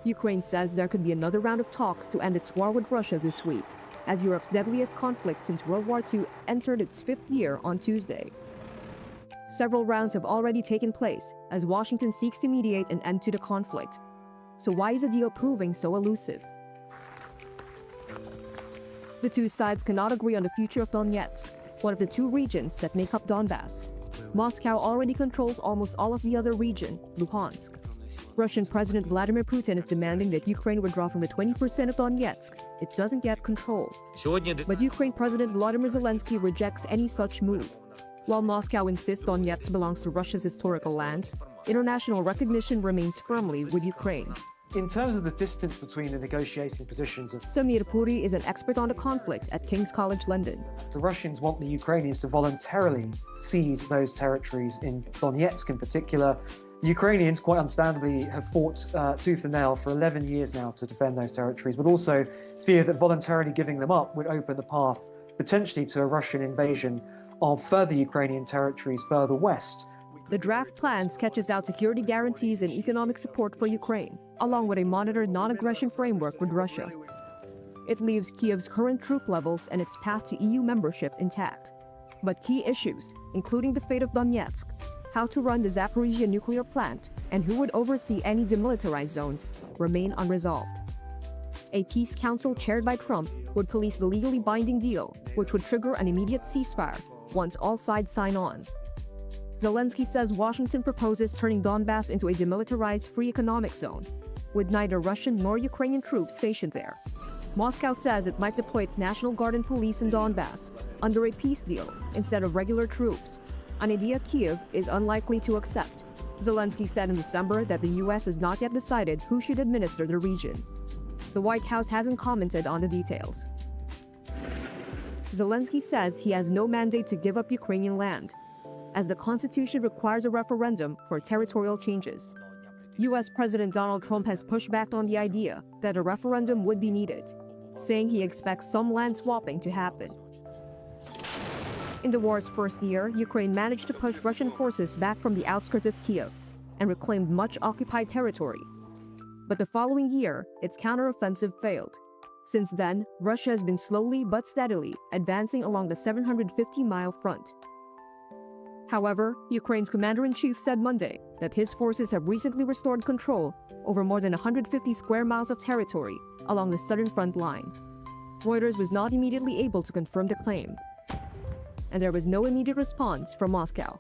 Ukraine says there could be another round of talks to end its war with Russia this week, as Europe's deadliest conflict since World War II entered its fifth year on Tuesday. Several rounds have already taken place as Washington seeks to mediate an end to the conflict. So why is the deal proving so elusive? The two sides cannot agree on the future of Donetsk, one of the two regions that make up Donbass. Moscow already controls almost all of the other region, Luhansk. Russian President Vladimir Putin is demanding that Ukraine withdraw from the 20% of Donetsk it doesn't get control. But Ukraine President Volodymyr Zelensky rejects any such move. While Moscow insists Donetsk belongs to Russia's historical lands, international recognition remains firmly with Ukraine. In terms of the distance between the negotiating positions of Samir Puri is an expert on the conflict at King's College London. the Russians want the Ukrainians to voluntarily cede those territories in Donetsk in particular. The Ukrainians, quite understandably, have fought tooth and nail for 11 years now to defend those territories, but also fear that voluntarily giving them up would open the path potentially to a Russian invasion of further Ukrainian territories further west. The draft plan sketches out security guarantees and economic support for Ukraine, along with a monitored non-aggression framework with Russia. It leaves Kiev's current troop levels and its path to EU membership intact. But key issues, including the fate of Donetsk, how to run the Zaporizhia nuclear plant, and who would oversee any demilitarized zones, remain unresolved. A peace council chaired by Trump would police the legally binding deal, which would trigger an immediate ceasefire once all sides sign on. Zelensky says Washington proposes turning Donbass into a demilitarized free economic zone, with neither Russian nor Ukrainian troops stationed there. Moscow says it might deploy its National Guard and police in Donbass under a peace deal instead of regular troops, an idea Kiev is unlikely to accept. Zelensky said in December that the U.S. has not yet decided who should administer the region. The White House hasn't commented on the details. Zelensky says he has no mandate to give up Ukrainian land, as the Constitution requires a referendum for territorial changes. U.S. President Donald Trump has pushed back on the idea that a referendum would be needed, saying he expects some land swapping to happen. In the war's first year, Ukraine managed to push Russian forces back from the outskirts of Kiev and reclaimed much occupied territory. But the following year, its counteroffensive failed. Since then, Russia has been slowly but steadily advancing along the 750-mile front. However, Ukraine's commander-in-chief said Monday that his forces have recently restored control over more than 150 square miles of territory along the southern front line. Reuters was not immediately able to confirm the claim, and there was no immediate response from Moscow.